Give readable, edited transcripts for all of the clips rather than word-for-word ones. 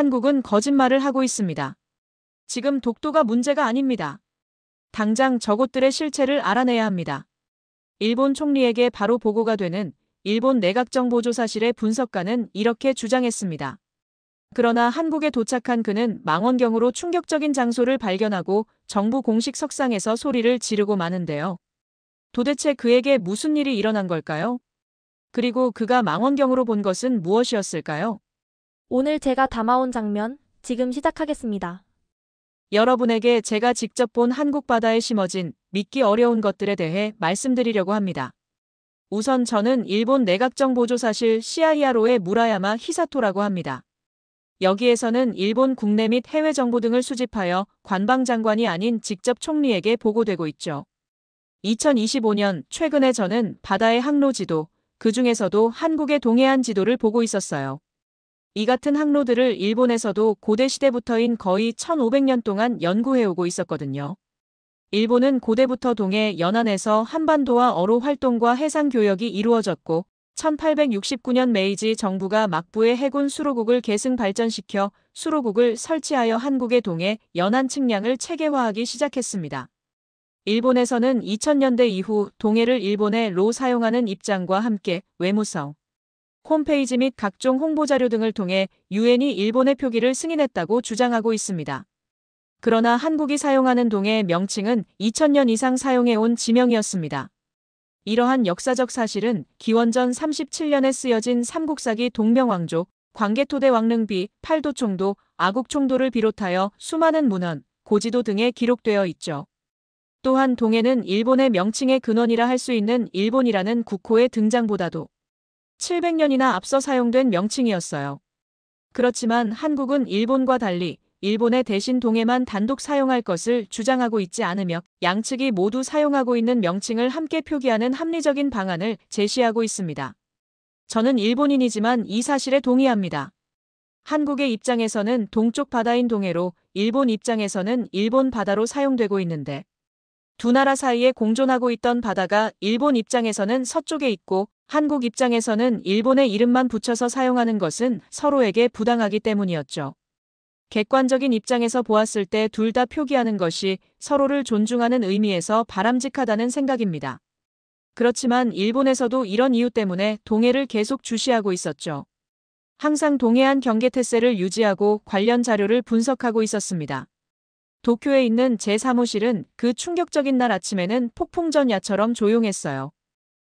한국은 거짓말을 하고 있습니다. 지금 독도가 문제가 아닙니다. 당장 저곳들의 실체를 알아내야 합니다. 일본 총리에게 바로 보고가 되는 일본 내각정보조사실의 분석관은 이렇게 주장했습니다. 그러나 한국에 도착한 그는 망원경으로 충격적인 장소를 발견하고 정부 공식 석상에서 소리를 지르고 마는데요. 도대체 그에게 무슨 일이 일어난 걸까요? 그리고 그가 망원경으로 본 것은 무엇이었을까요? 오늘 제가 담아온 장면, 지금 시작하겠습니다. 여러분에게 제가 직접 본 한국 바다에 심어진 믿기 어려운 것들에 대해 말씀드리려고 합니다. 우선 저는 일본 내각정보조사실 CIRO의 무라야마 히사토라고 합니다. 여기에서는 일본 국내 및 해외 정보 등을 수집하여 관방장관이 아닌 직접 총리에게 보고되고 있죠. 2025년 최근에 저는 바다의 항로 지도, 그 중에서도 한국의 동해안 지도를 보고 있었어요. 이 같은 항로들을 일본에서도 고대 시대부터인 거의 1500년 동안 연구해오고 있었거든요. 일본은 고대부터 동해 연안에서 한반도와 어로 활동과 해상 교역이 이루어졌고 1869년 메이지 정부가 막부의 해군 수로국을 계승 발전시켜 수로국을 설치하여 한국의 동해 연안 측량을 체계화하기 시작했습니다. 일본에서는 2000년대 이후 동해를 일본의 로 사용하는 입장과 함께 외무성, 홈페이지 및 각종 홍보자료 등을 통해 유엔이 일본의 표기를 승인했다고 주장하고 있습니다. 그러나 한국이 사용하는 동해의 명칭은 2000년 이상 사용해온 지명이었습니다. 이러한 역사적 사실은 기원전 37년에 쓰여진 삼국사기 동명왕조, 광개토대 왕릉비, 팔도총도, 아국총도를 비롯하여 수많은 문헌, 고지도 등에 기록되어 있죠. 또한 동해는 일본의 명칭의 근원이라 할 수 있는 일본이라는 국호의 등장보다도 700년이나 앞서 사용된 명칭이었어요. 그렇지만 한국은 일본과 달리 일본의 대신 동해만 단독 사용할 것을 주장하고 있지 않으며 양측이 모두 사용하고 있는 명칭을 함께 표기하는 합리적인 방안을 제시하고 있습니다. 저는 일본인이지만 이 사실에 동의합니다. 한국의 입장에서는 동쪽 바다인 동해로, 일본 입장에서는 일본 바다로 사용되고 있는데 두 나라 사이에 공존하고 있던 바다가 일본 입장에서는 서쪽에 있고 한국 입장에서는 일본의 이름만 붙여서 사용하는 것은 서로에게 부당하기 때문이었죠. 객관적인 입장에서 보았을 때 둘 다 표기하는 것이 서로를 존중하는 의미에서 바람직하다는 생각입니다. 그렇지만 일본에서도 이런 이유 때문에 동해를 계속 주시하고 있었죠. 항상 동해안 경계태세를 유지하고 관련 자료를 분석하고 있었습니다. 도쿄에 있는 제 사무실은 그 충격적인 날 아침에는 폭풍전야처럼 조용했어요.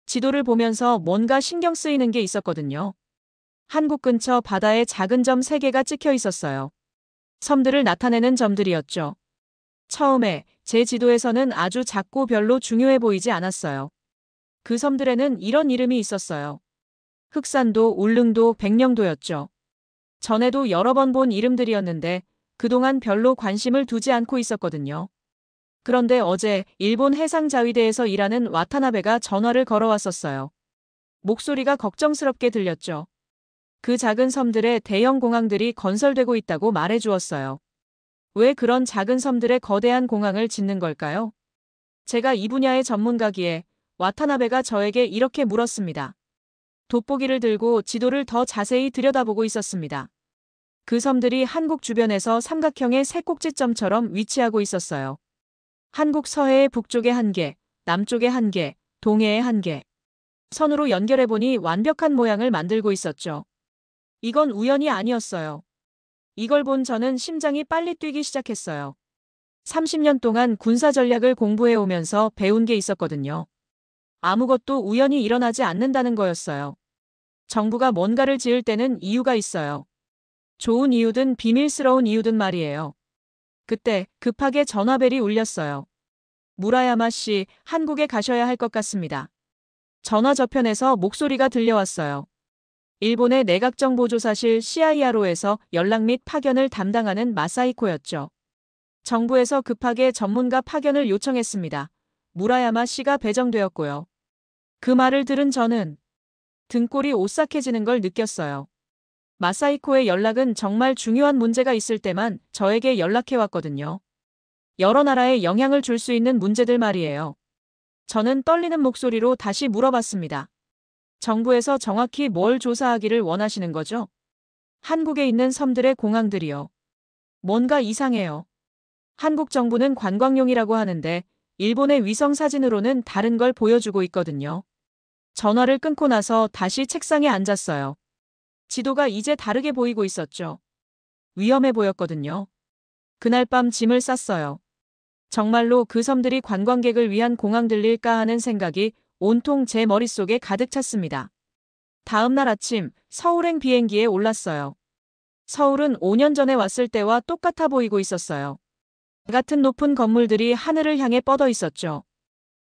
지도를 보면서 뭔가 신경 쓰이는 게 있었거든요. 한국 근처 바다에 작은 점 3개가 찍혀 있었어요. 섬들을 나타내는 점들이었죠. 처음에 제 지도에서는 아주 작고 별로 중요해 보이지 않았어요. 그 섬들에는 이런 이름이 있었어요. 흑산도, 울릉도, 백령도였죠. 전에도 여러 번 본 이름들이었는데 그동안 별로 관심을 두지 않고 있었거든요. 그런데 어제 일본 해상자위대에서 일하는 와타나베가 전화를 걸어왔었어요. 목소리가 걱정스럽게 들렸죠. 그 작은 섬들에 대형 공항들이 건설되고 있다고 말해주었어요. 왜 그런 작은 섬들에 거대한 공항을 짓는 걸까요? 제가 이 분야의 전문가기에 와타나베가 저에게 이렇게 물었습니다. 돋보기를 들고 지도를 더 자세히 들여다보고 있었습니다. 그 섬들이 한국 주변에서 삼각형의 세 꼭지점처럼 위치하고 있었어요. 한국 서해의 북쪽에 1개, 남쪽에 1개, 동해에 1개. 선으로 연결해보니 완벽한 모양을 만들고 있었죠. 이건 우연이 아니었어요. 이걸 본 저는 심장이 빨리 뛰기 시작했어요. 30년 동안 군사 전략을 공부해오면서 배운 게 있었거든요. 아무것도 우연히 일어나지 않는다는 거였어요. 정부가 뭔가를 지을 때는 이유가 있어요. 좋은 이유든 비밀스러운 이유든 말이에요. 그때 급하게 전화벨이 울렸어요. 무라야마 씨, 한국에 가셔야 할 것 같습니다. 전화 저편에서 목소리가 들려왔어요. 일본의 내각정보조사실 CIRO에서 연락 및 파견을 담당하는 마사이코였죠. 정부에서 급하게 전문가 파견을 요청했습니다. 무라야마 씨가 배정되었고요. 그 말을 들은 저는 등골이 오싹해지는 걸 느꼈어요. 마사이코의 연락은 정말 중요한 문제가 있을 때만 저에게 연락해왔거든요. 여러 나라에 영향을 줄 수 있는 문제들 말이에요. 저는 떨리는 목소리로 다시 물어봤습니다. 정부에서 정확히 뭘 조사하기를 원하시는 거죠? 한국에 있는 섬들의 공항들이요. 뭔가 이상해요. 한국 정부는 관광용이라고 하는데 일본의 위성 사진으로는 다른 걸 보여주고 있거든요. 전화를 끊고 나서 다시 책상에 앉았어요. 지도가 이제 다르게 보이고 있었죠. 위험해 보였거든요. 그날 밤 짐을 쌌어요. 정말로 그 섬들이 관광객을 위한 공항들일까 하는 생각이 온통 제 머릿속에 가득 찼습니다. 다음 날 아침 서울행 비행기에 올랐어요. 서울은 5년 전에 왔을 때와 똑같아 보이고 있었어요. 같은 높은 건물들이 하늘을 향해 뻗어 있었죠.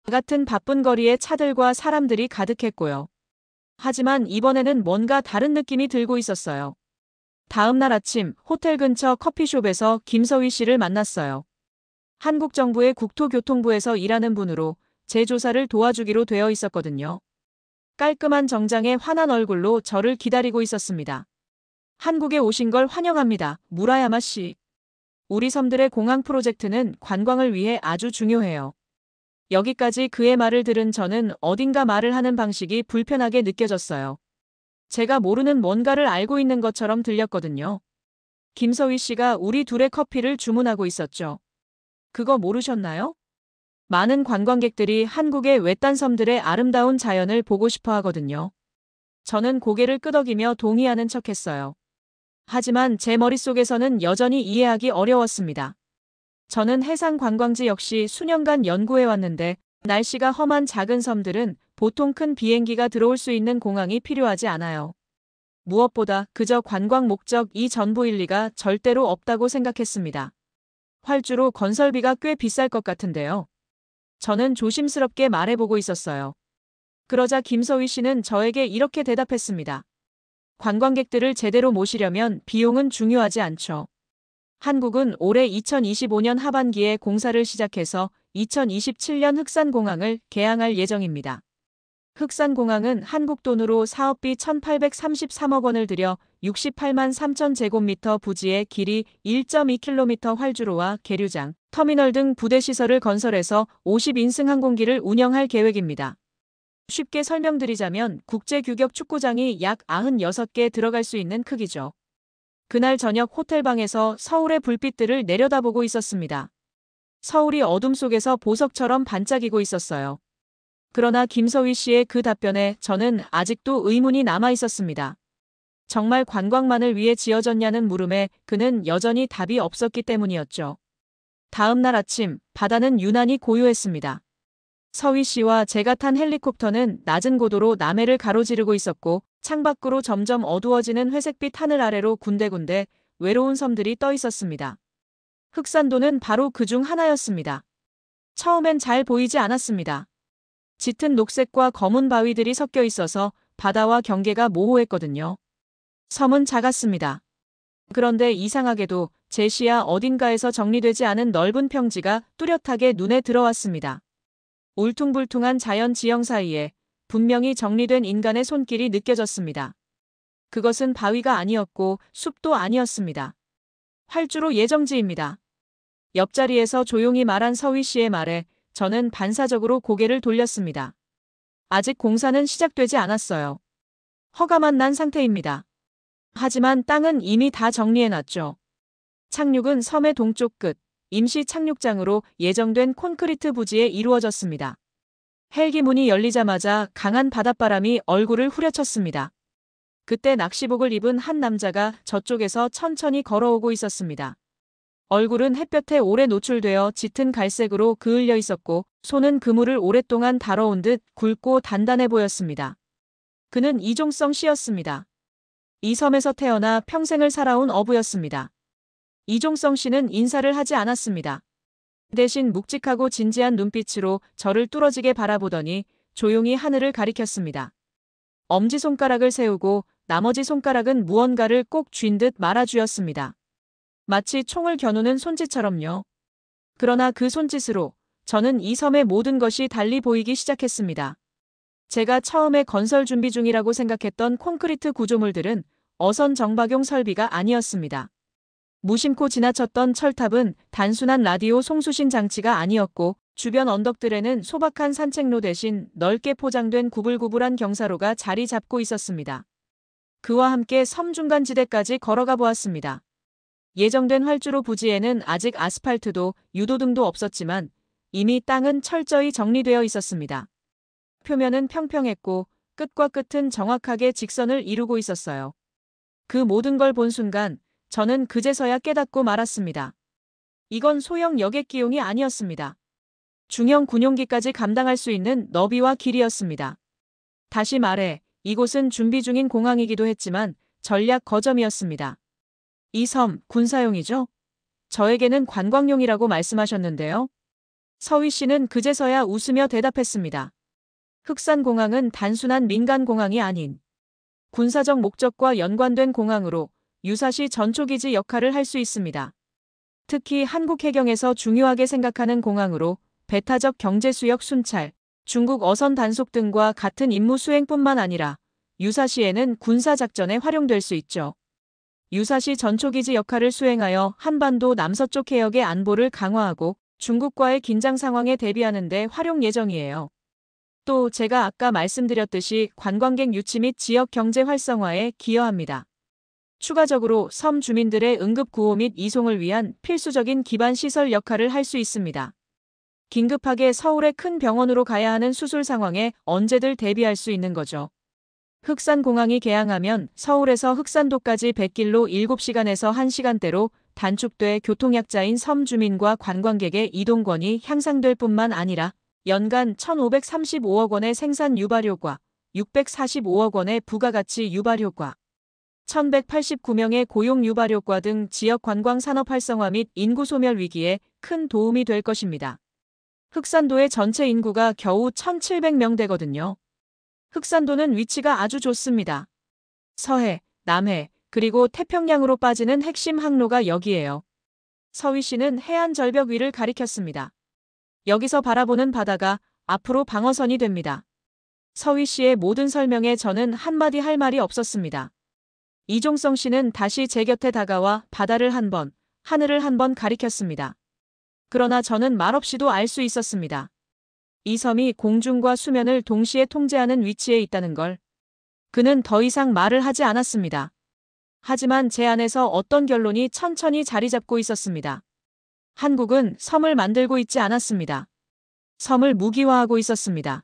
같은 바쁜 거리에 차들과 사람들이 가득했고요. 하지만 이번에는 뭔가 다른 느낌이 들고 있었어요. 다음 날 아침 호텔 근처 커피숍에서 김서희 씨를 만났어요. 한국 정부의 국토교통부에서 일하는 분으로 제 조사를 도와주기로 되어 있었거든요. 깔끔한 정장에 환한 얼굴로 저를 기다리고 있었습니다. 한국에 오신 걸 환영합니다. 무라야마 씨. 우리 섬들의 공항 프로젝트는 관광을 위해 아주 중요해요. 여기까지 그의 말을 들은 저는 어딘가 말을 하는 방식이 불편하게 느껴졌어요. 제가 모르는 뭔가를 알고 있는 것처럼 들렸거든요. 김서희 씨가 우리 둘의 커피를 주문하고 있었죠. 그거 모르셨나요? 많은 관광객들이 한국의 외딴 섬들의 아름다운 자연을 보고 싶어 하거든요. 저는 고개를 끄덕이며 동의하는 척했어요. 하지만 제 머릿속에서는 여전히 이해하기 어려웠습니다. 저는 해상 관광지 역시 수년간 연구해왔는데 날씨가 험한 작은 섬들은 보통 큰 비행기가 들어올 수 있는 공항이 필요하지 않아요. 무엇보다 그저 관광 목적 이 전부일 리가 절대로 없다고 생각했습니다. 활주로 건설비가 꽤 비쌀 것 같은데요. 저는 조심스럽게 말해보고 있었어요. 그러자 김서희 씨는 저에게 이렇게 대답했습니다. 관광객들을 제대로 모시려면 비용은 중요하지 않죠. 한국은 올해 2025년 하반기에 공사를 시작해서 2027년 흑산공항을 개항할 예정입니다. 흑산공항은 한국 돈으로 사업비 1,833억 원을 들여 68만 3천 제곱미터 부지의 길이 1.2km 활주로와 계류장, 터미널 등 부대 시설을 건설해서 50인승 항공기를 운영할 계획입니다. 쉽게 설명드리자면 국제 규격 축구장이 약 96개 들어갈 수 있는 크기죠. 그날 저녁 호텔방에서 서울의 불빛들을 내려다보고 있었습니다. 서울이 어둠 속에서 보석처럼 반짝이고 있었어요. 그러나 김서희 씨의 그 답변에 저는 아직도 의문이 남아 있었습니다. 정말 관광만을 위해 지어졌냐는 물음에 그는 여전히 답이 없었기 때문이었죠. 다음 날 아침 바다는 유난히 고요했습니다. 서희 씨와 제가 탄 헬리콥터는 낮은 고도로 남해를 가로지르고 있었고 창밖으로 점점 어두워지는 회색빛 하늘 아래로 군데군데 외로운 섬들이 떠 있었습니다. 흑산도는 바로 그중 하나였습니다. 처음엔 잘 보이지 않았습니다. 짙은 녹색과 검은 바위들이 섞여 있어서 바다와 경계가 모호했거든요. 섬은 작았습니다. 그런데 이상하게도 제 시야 어딘가에서 정리되지 않은 넓은 평지가 뚜렷하게 눈에 들어왔습니다. 울퉁불퉁한 자연 지형 사이에 분명히 정리된 인간의 손길이 느껴졌습니다. 그것은 바위가 아니었고 숲도 아니었습니다. 활주로 예정지입니다. 옆자리에서 조용히 말한 서희 씨의 말에 저는 반사적으로 고개를 돌렸습니다. 아직 공사는 시작되지 않았어요. 허가만 난 상태입니다. 하지만 땅은 이미 다 정리해놨죠. 착륙은 섬의 동쪽 끝, 임시 착륙장으로 예정된 콘크리트 부지에 이루어졌습니다. 헬기 문이 열리자마자 강한 바닷바람이 얼굴을 후려쳤습니다. 그때 낚시복을 입은 한 남자가 저쪽에서 천천히 걸어오고 있었습니다. 얼굴은 햇볕에 오래 노출되어 짙은 갈색으로 그을려 있었고 손은 그물을 오랫동안 다뤄온 듯 굵고 단단해 보였습니다. 그는 이종성 씨였습니다. 이 섬에서 태어나 평생을 살아온 어부였습니다. 이종성 씨는 인사를 하지 않았습니다. 대신 묵직하고 진지한 눈빛으로 저를 뚫어지게 바라보더니 조용히 하늘을 가리켰습니다. 엄지손가락을 세우고 나머지 손가락은 무언가를 꼭 쥔 듯 말아주었습니다. 마치 총을 겨누는 손짓처럼요. 그러나 그 손짓으로 저는 이 섬의 모든 것이 달리 보이기 시작했습니다. 제가 처음에 건설 준비 중이라고 생각했던 콘크리트 구조물들은 어선 정박용 설비가 아니었습니다. 무심코 지나쳤던 철탑은 단순한 라디오 송수신 장치가 아니었고 주변 언덕들에는 소박한 산책로 대신 넓게 포장된 구불구불한 경사로가 자리 잡고 있었습니다. 그와 함께 섬 중간지대까지 걸어가 보았습니다. 예정된 활주로 부지에는 아직 아스팔트도 유도등도 없었지만 이미 땅은 철저히 정리되어 있었습니다. 표면은 평평했고 끝과 끝은 정확하게 직선을 이루고 있었어요. 그 모든 걸 본 순간 저는 그제서야 깨닫고 말았습니다. 이건 소형 여객기용이 아니었습니다. 중형 군용기까지 감당할 수 있는 너비와 길이었습니다. 다시 말해 이곳은 준비 중인 공항이기도 했지만 전략 거점이었습니다. 이 섬 군사용이죠? 저에게는 관광용이라고 말씀하셨는데요. 서희 씨는 그제서야 웃으며 대답했습니다. 흑산공항은 단순한 민간공항이 아닌 군사적 목적과 연관된 공항으로 유사시 전초기지 역할을 할 수 있습니다. 특히 한국 해경에서 중요하게 생각하는 공항으로 배타적 경제수역 순찰, 중국 어선 단속 등과 같은 임무 수행뿐만 아니라 유사시에는 군사작전에 활용될 수 있죠. 유사시 전초기지 역할을 수행하여 한반도 남서쪽 해역의 안보를 강화하고 중국과의 긴장 상황에 대비하는 데 활용 예정이에요. 또 제가 아까 말씀드렸듯이 관광객 유치 및 지역 경제 활성화에 기여합니다. 추가적으로 섬 주민들의 응급 구호 및 이송을 위한 필수적인 기반 시설 역할을 할 수 있습니다. 긴급하게 서울의 큰 병원으로 가야 하는 수술 상황에 언제들 대비할 수 있는 거죠. 흑산공항이 개항하면 서울에서 흑산도까지 100길로 7시간에서 1시간대로 단축돼 교통약자인 섬 주민과 관광객의 이동권이 향상될 뿐만 아니라 연간 1,535억 원의 생산 유발효과, 645억 원의 부가가치 유발효과, 1,189명의 고용 유발효과 등 지역 관광 산업 활성화 및 인구 소멸 위기에 큰 도움이 될 것입니다. 흑산도의 전체 인구가 겨우 1,700명대거든요. 흑산도는 위치가 아주 좋습니다. 서해, 남해, 그리고 태평양으로 빠지는 핵심 항로가 여기예요. 서희 씨는 해안 절벽 위를 가리켰습니다. 여기서 바라보는 바다가 앞으로 방어선이 됩니다. 서희 씨의 모든 설명에 저는 한마디 할 말이 없었습니다. 이종성 씨는 다시 제 곁에 다가와 바다를 한 번, 하늘을 한 번 가리켰습니다. 그러나 저는 말없이도 알 수 있었습니다. 이 섬이 공중과 수면을 동시에 통제하는 위치에 있다는 걸. 그는 더 이상 말을 하지 않았습니다. 하지만 제 안에서 어떤 결론이 천천히 자리 잡고 있었습니다. 한국은 섬을 만들고 있지 않았습니다. 섬을 무기화하고 있었습니다.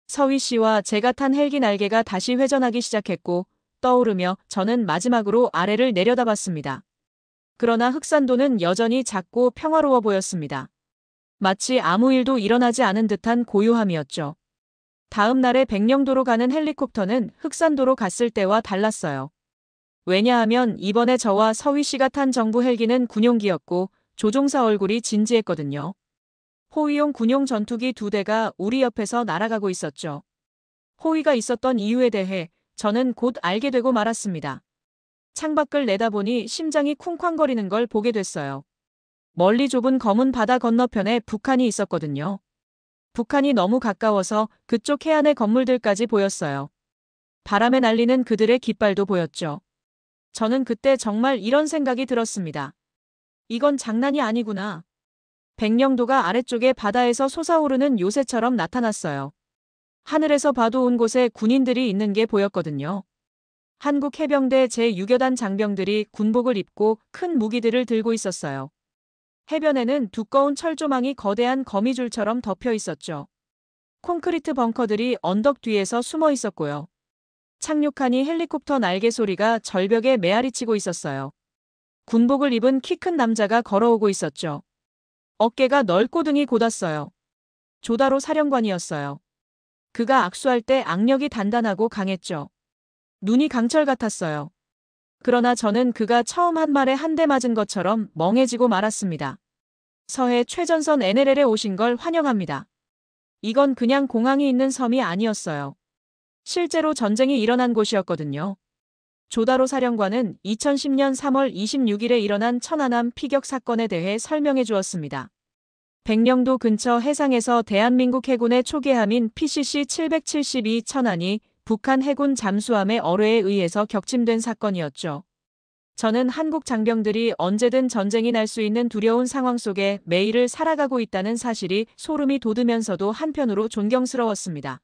서희 씨와 제가 탄 헬기 날개가 다시 회전하기 시작했고 떠오르며 저는 마지막으로 아래를 내려다봤습니다. 그러나 흑산도는 여전히 작고 평화로워 보였습니다. 마치 아무 일도 일어나지 않은 듯한 고요함이었죠. 다음 날에 백령도로 가는 헬리콥터는 흑산도로 갔을 때와 달랐어요. 왜냐하면 이번에 저와 서희 씨가 탄 정부 헬기는 군용기였고 조종사 얼굴이 진지했거든요. 호위용 군용 전투기 2대가 우리 옆에서 날아가고 있었죠. 호위가 있었던 이유에 대해 저는 곧 알게 되고 말았습니다. 창밖을 내다보니 심장이 쿵쾅거리는 걸 보게 됐어요. 멀리 좁은 검은 바다 건너편에 북한이 있었거든요. 북한이 너무 가까워서 그쪽 해안의 건물들까지 보였어요. 바람에 날리는 그들의 깃발도 보였죠. 저는 그때 정말 이런 생각이 들었습니다. 이건 장난이 아니구나. 백령도가 아래쪽에 바다에서 솟아오르는 요새처럼 나타났어요. 하늘에서 봐도 온 곳에 군인들이 있는 게 보였거든요. 한국 해병대 제6여단 장병들이 군복을 입고 큰 무기들을 들고 있었어요. 해변에는 두꺼운 철조망이 거대한 거미줄처럼 덮여 있었죠. 콘크리트 벙커들이 언덕 뒤에서 숨어 있었고요. 착륙하니 헬리콥터 날개 소리가 절벽에 메아리치고 있었어요. 군복을 입은 키 큰 남자가 걸어오고 있었죠. 어깨가 넓고 등이 곧았어요. 조다로 사령관이었어요. 그가 악수할 때 악력이 단단하고 강했죠. 눈이 강철 같았어요. 그러나 저는 그가 처음 한 말에 한 대 맞은 것처럼 멍해지고 말았습니다. 서해 최전선 NLL에 오신 걸 환영합니다. 이건 그냥 공항이 있는 섬이 아니었어요. 실제로 전쟁이 일어난 곳이었거든요. 조다로 사령관은 2010년 3월 26일에 일어난 천안함 피격 사건에 대해 설명해 주었습니다. 백령도 근처 해상에서 대한민국 해군의 초계함인 PCC-772 천안이 북한 해군 잠수함의 어뢰에 의해서 격침된 사건이었죠. 저는 한국 장병들이 언제든 전쟁이 날 수 있는 두려운 상황 속에 매일을 살아가고 있다는 사실이 소름이 돋으면서도 한편으로 존경스러웠습니다.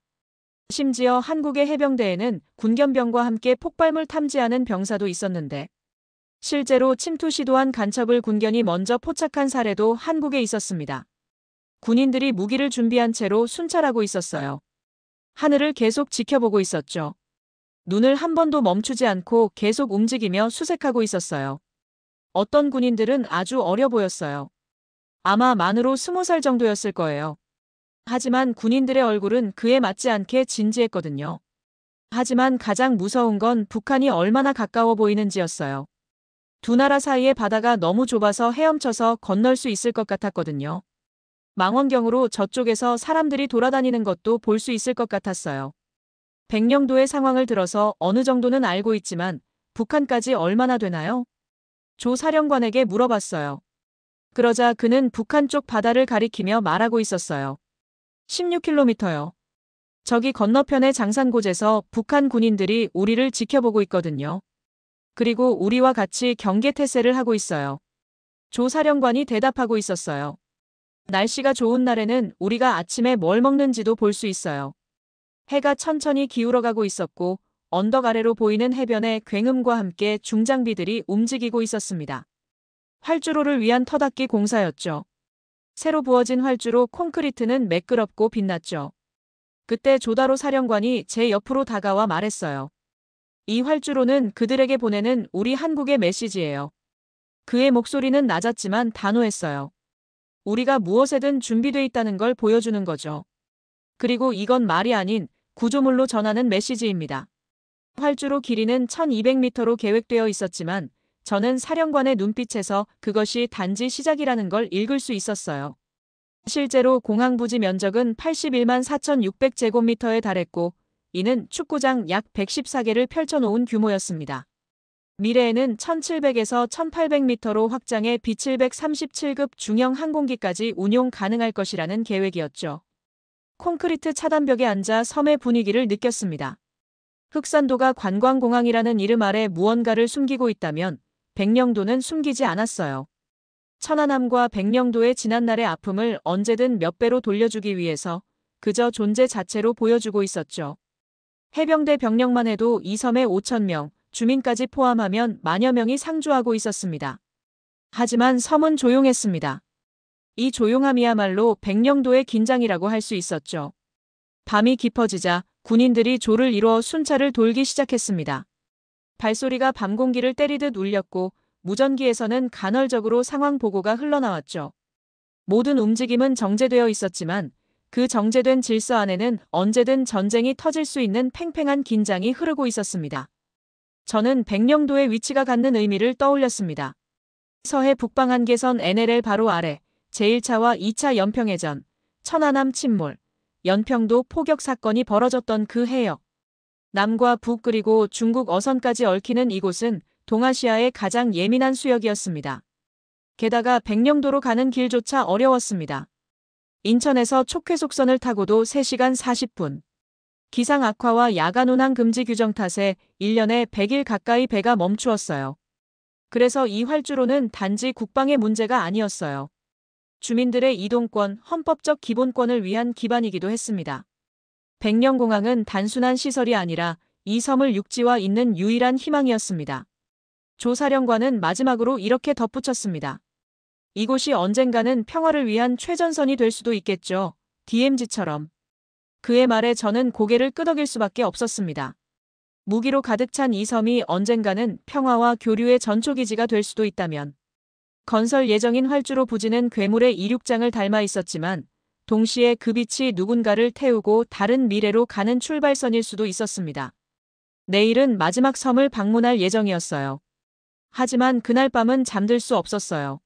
심지어 한국의 해병대에는 군견병과 함께 폭발물 탐지하는 병사도 있었는데 실제로 침투 시도한 간첩을 군견이 먼저 포착한 사례도 한국에 있었습니다. 군인들이 무기를 준비한 채로 순찰하고 있었어요. 하늘을 계속 지켜보고 있었죠. 눈을 한 번도 멈추지 않고 계속 움직이며 수색하고 있었어요. 어떤 군인들은 아주 어려 보였어요. 아마 만으로 20살 정도였을 거예요. 하지만 군인들의 얼굴은 그에 맞지 않게 진지했거든요. 하지만 가장 무서운 건 북한이 얼마나 가까워 보이는지였어요. 두 나라 사이의 바다가 너무 좁아서 헤엄쳐서 건널 수 있을 것 같았거든요. 망원경으로 저쪽에서 사람들이 돌아다니는 것도 볼 수 있을 것 같았어요. 백령도의 상황을 들어서 어느 정도는 알고 있지만 북한까지 얼마나 되나요? 조 사령관에게 물어봤어요. 그러자 그는 북한 쪽 바다를 가리키며 말하고 있었어요. 16km요. 저기 건너편의 장산곳에서 북한 군인들이 우리를 지켜보고 있거든요. 그리고 우리와 같이 경계 태세를 하고 있어요. 조 사령관이 대답하고 있었어요. 날씨가 좋은 날에는 우리가 아침에 뭘 먹는지도 볼 수 있어요. 해가 천천히 기울어가고 있었고 언덕 아래로 보이는 해변에 굉음과 함께 중장비들이 움직이고 있었습니다. 활주로를 위한 터닫기 공사였죠. 새로 부어진 활주로 콘크리트는 매끄럽고 빛났죠. 그때 조다로 사령관이 제 옆으로 다가와 말했어요. 이 활주로는 그들에게 보내는 우리 한국의 메시지예요. 그의 목소리는 낮았지만 단호했어요. 우리가 무엇에든 준비돼 있다는 걸 보여주는 거죠. 그리고 이건 말이 아닌 구조물로 전하는 메시지입니다. 활주로 길이는 1200m로 계획되어 있었지만 저는 사령관의 눈빛에서 그것이 단지 시작이라는 걸 읽을 수 있었어요. 실제로 공항 부지 면적은 81만 4,600제곱미터에 달했고 이는 축구장 약 114개를 펼쳐놓은 규모였습니다. 미래에는 1700에서 1800m로 확장해 B737급 중형 항공기까지 운용 가능할 것이라는 계획이었죠. 콘크리트 차단벽에 앉아 섬의 분위기를 느꼈습니다. 흑산도가 관광공항이라는 이름 아래 무언가를 숨기고 있다면 백령도는 숨기지 않았어요. 천안함과 백령도의 지난날의 아픔을 언제든 몇 배로 돌려주기 위해서 그저 존재 자체로 보여주고 있었죠. 해병대 병력만 해도 이 섬에 5,000명, 주민까지 포함하면 만여 명이 상주하고 있었습니다. 하지만 섬은 조용했습니다. 이 조용함이야말로 백령도의 긴장이라고 할 수 있었죠. 밤이 깊어지자 군인들이 조를 이루어 순찰을 돌기 시작했습니다. 발소리가 밤 공기를 때리듯 울렸고 무전기에서는 간헐적으로 상황 보고가 흘러나왔죠. 모든 움직임은 정제되어 있었지만 그 정제된 질서 안에는 언제든 전쟁이 터질 수 있는 팽팽한 긴장이 흐르고 있었습니다. 저는 백령도의 위치가 갖는 의미를 떠올렸습니다. 서해 북방 한계선 NLL 바로 아래 제1차와 2차 연평해전, 천안함 침몰, 연평도 포격 사건이 벌어졌던 그 해역. 남과 북 그리고 중국 어선까지 얽히는 이곳은 동아시아의 가장 예민한 수역이었습니다. 게다가 백령도로 가는 길조차 어려웠습니다. 인천에서 촉회속선을 타고도 3시간 40분. 기상 악화와 야간 운항 금지 규정 탓에 1년에 100일 가까이 배가 멈추었어요. 그래서 이 활주로는 단지 국방의 문제가 아니었어요. 주민들의 이동권, 헌법적 기본권을 위한 기반이기도 했습니다. 백령공항은 단순한 시설이 아니라 이 섬을 육지와 잇는 유일한 희망이었습니다. 조 사령관은 마지막으로 이렇게 덧붙였습니다. 이곳이 언젠가는 평화를 위한 최전선이 될 수도 있겠죠. DMZ처럼. 그의 말에 저는 고개를 끄덕일 수밖에 없었습니다. 무기로 가득 찬 이 섬이 언젠가는 평화와 교류의 전초기지가 될 수도 있다면. 건설 예정인 활주로 부지는 괴물의 이륙장을 닮아 있었지만 동시에 그 빛이 누군가를 태우고 다른 미래로 가는 출발선일 수도 있었습니다. 내일은 마지막 섬을 방문할 예정이었어요. 하지만 그날 밤은 잠들 수 없었어요.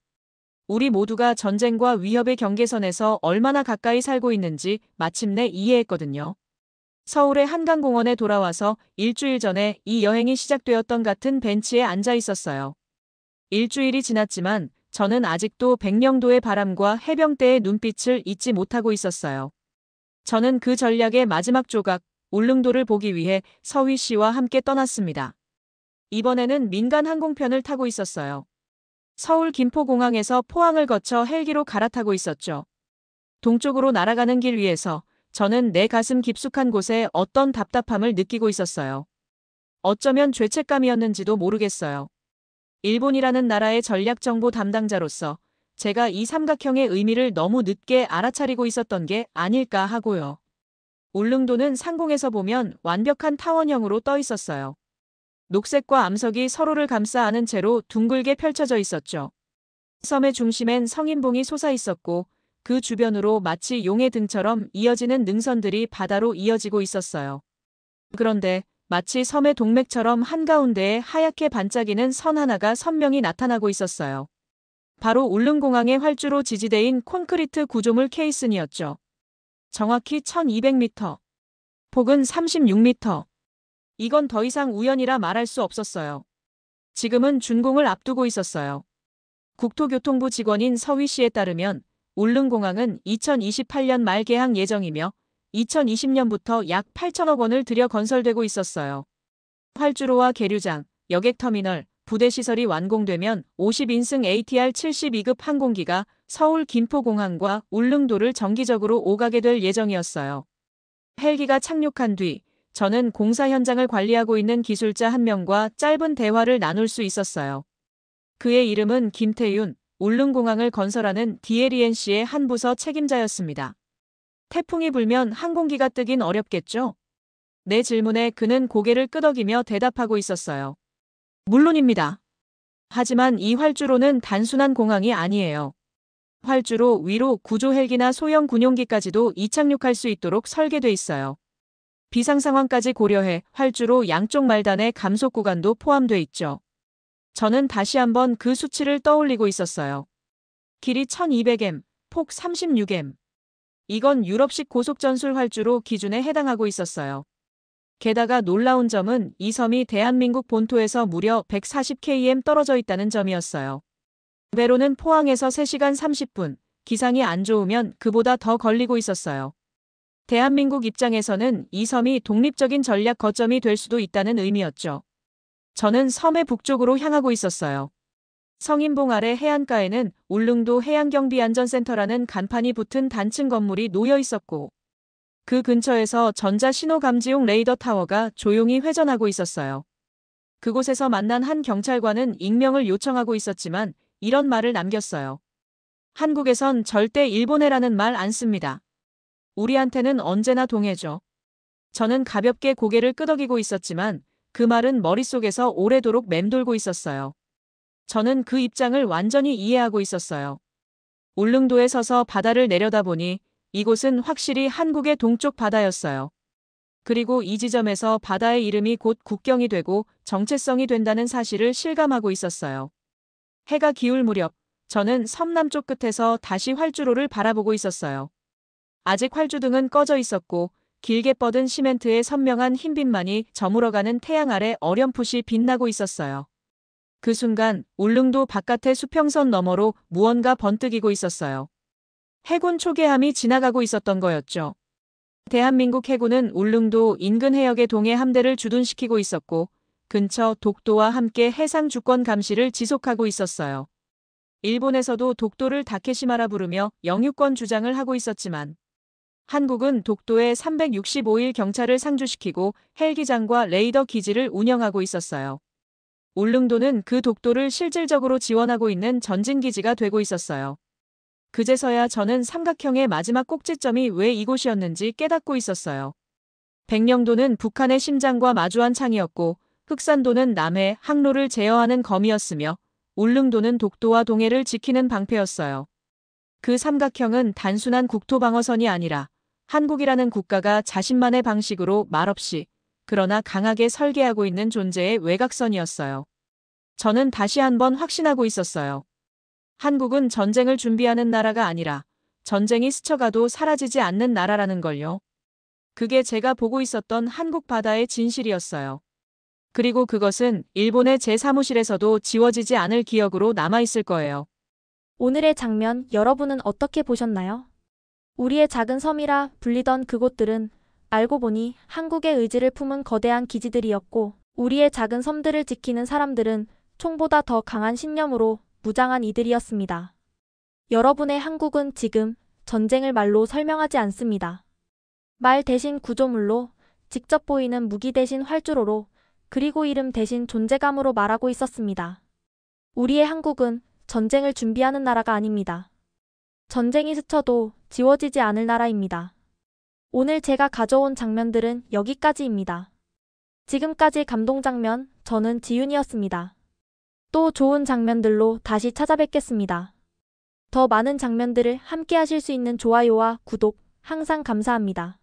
우리 모두가 전쟁과 위협의 경계선에서 얼마나 가까이 살고 있는지 마침내 이해했거든요. 서울의 한강공원에 돌아와서 일주일 전에 이 여행이 시작되었던 같은 벤치에 앉아 있었어요. 일주일이 지났지만 저는 아직도 백령도의 바람과 해병대의 눈빛을 잊지 못하고 있었어요. 저는 그 전략의 마지막 조각, 울릉도를 보기 위해 서휘 씨와 함께 떠났습니다. 이번에는 민간 항공편을 타고 있었어요. 서울 김포공항에서 포항을 거쳐 헬기로 갈아타고 있었죠. 동쪽으로 날아가는 길 위에서 저는 내 가슴 깊숙한 곳에 어떤 답답함을 느끼고 있었어요. 어쩌면 죄책감이었는지도 모르겠어요. 일본이라는 나라의 전략정보 담당자로서 제가 이 삼각형의 의미를 너무 늦게 알아차리고 있었던 게 아닐까 하고요. 울릉도는 상공에서 보면 완벽한 타원형으로 떠 있었어요. 녹색과 암석이 서로를 감싸 안은 채로 둥글게 펼쳐져 있었죠. 섬의 중심엔 성인봉이 솟아 있었고 그 주변으로 마치 용의 등처럼 이어지는 능선들이 바다로 이어지고 있었어요. 그런데 마치 섬의 동맥처럼 한가운데에 하얗게 반짝이는 선 하나가 선명히 나타나고 있었어요. 바로 울릉공항의 활주로 지지대인 콘크리트 구조물 케이슨이었죠. 정확히 1200m. 폭은 36m. 이건 더 이상 우연이라 말할 수 없었어요. 지금은 준공을 앞두고 있었어요. 국토교통부 직원인 서위 씨에 따르면 울릉공항은 2028년 말 개항 예정이며 2020년부터 약 8천억 원을 들여 건설되고 있었어요. 활주로와 계류장, 여객터미널, 부대시설이 완공되면 50인승 ATR 72급 항공기가 서울 김포공항과 울릉도를 정기적으로 오가게 될 예정이었어요. 헬기가 착륙한 뒤 저는 공사 현장을 관리하고 있는 기술자 한 명과 짧은 대화를 나눌 수 있었어요. 그의 이름은 김태윤, 울릉공항을 건설하는 DLENC의 한 부서 책임자였습니다. 태풍이 불면 항공기가 뜨긴 어렵겠죠? 내 질문에 그는 고개를 끄덕이며 대답하고 있었어요. 물론입니다. 하지만 이 활주로는 단순한 공항이 아니에요. 활주로 위로 구조 헬기나 소형 군용기까지도 이착륙할 수 있도록 설계돼 있어요. 비상 상황까지 고려해 활주로 양쪽 말단의 감속 구간도 포함돼 있죠. 저는 다시 한번 그 수치를 떠올리고 있었어요. 길이 1200m, 폭 36m. 이건 유럽식 고속전술 활주로 기준에 해당하고 있었어요. 게다가 놀라운 점은 이 섬이 대한민국 본토에서 무려 140km 떨어져 있다는 점이었어요. 배로는 포항에서 3시간 30분, 기상이 안 좋으면 그보다 더 걸리고 있었어요. 대한민국 입장에서는 이 섬이 독립적인 전략 거점이 될 수도 있다는 의미였죠. 저는 섬의 북쪽으로 향하고 있었어요. 성인봉 아래 해안가에는 울릉도 해양경비안전센터라는 간판이 붙은 단층 건물이 놓여 있었고 그 근처에서 전자신호감지용 레이더 타워가 조용히 회전하고 있었어요. 그곳에서 만난 한 경찰관은 익명을 요청하고 있었지만 이런 말을 남겼어요. 한국에선 절대 일본해라는 말 안 씁니다. 우리한테는 언제나 동해죠. 저는 가볍게 고개를 끄덕이고 있었지만 그 말은 머릿속에서 오래도록 맴돌고 있었어요. 저는 그 입장을 완전히 이해하고 있었어요. 울릉도에 서서 바다를 내려다보니 이곳은 확실히 한국의 동쪽 바다였어요. 그리고 이 지점에서 바다의 이름이 곧 국경이 되고 정체성이 된다는 사실을 실감하고 있었어요. 해가 기울 무렵 저는 섬 남쪽 끝에서 다시 활주로를 바라보고 있었어요. 아직 활주등은 꺼져 있었고 길게 뻗은 시멘트의 선명한 흰빛만이 저물어가는 태양 아래 어렴풋이 빛나고 있었어요. 그 순간 울릉도 바깥의 수평선 너머로 무언가 번뜩이고 있었어요. 해군 초계함이 지나가고 있었던 거였죠. 대한민국 해군은 울릉도 인근 해역에 동해 함대를 주둔시키고 있었고 근처 독도와 함께 해상 주권 감시를 지속하고 있었어요. 일본에서도 독도를 다케시마라 부르며 영유권 주장을 하고 있었지만 한국은 독도에 365일 경찰을 상주시키고 헬기장과 레이더 기지를 운영하고 있었어요. 울릉도는 그 독도를 실질적으로 지원하고 있는 전진기지가 되고 있었어요. 그제서야 저는 삼각형의 마지막 꼭지점이 왜 이곳이었는지 깨닫고 있었어요. 백령도는 북한의 심장과 마주한 창이었고 흑산도는 남해 항로를 제어하는 검이었으며 울릉도는 독도와 동해를 지키는 방패였어요. 그 삼각형은 단순한 국토방어선이 아니라 한국이라는 국가가 자신만의 방식으로 말없이 그러나 강하게 설계하고 있는 존재의 외곽선이었어요. 저는 다시 한번 확신하고 있었어요. 한국은 전쟁을 준비하는 나라가 아니라 전쟁이 스쳐가도 사라지지 않는 나라라는 걸요. 그게 제가 보고 있었던 한국 바다의 진실이었어요. 그리고 그것은 일본의 제 사무실에서도 지워지지 않을 기억으로 남아있을 거예요. 오늘의 장면 여러분은 어떻게 보셨나요? 우리의 작은 섬이라 불리던 그곳들은 알고 보니 한국의 의지를 품은 거대한 기지들이었고 우리의 작은 섬들을 지키는 사람들은 총보다 더 강한 신념으로 무장한 이들이었습니다. 여러분의 한국은 지금 전쟁을 말로 설명하지 않습니다. 말 대신 구조물로, 직접 보이는 무기 대신 활주로로, 그리고 이름 대신 존재감으로 말하고 있었습니다. 우리의 한국은 전쟁을 준비하는 나라가 아닙니다. 전쟁이 스쳐도 지워지지 않을 나라입니다. 오늘 제가 가져온 장면들은 여기까지입니다. 지금까지 감동 장면, 저는 지윤이었습니다. 또 좋은 장면들로 다시 찾아뵙겠습니다. 더 많은 장면들을 함께 하실 수 있는 좋아요와 구독 항상 감사합니다.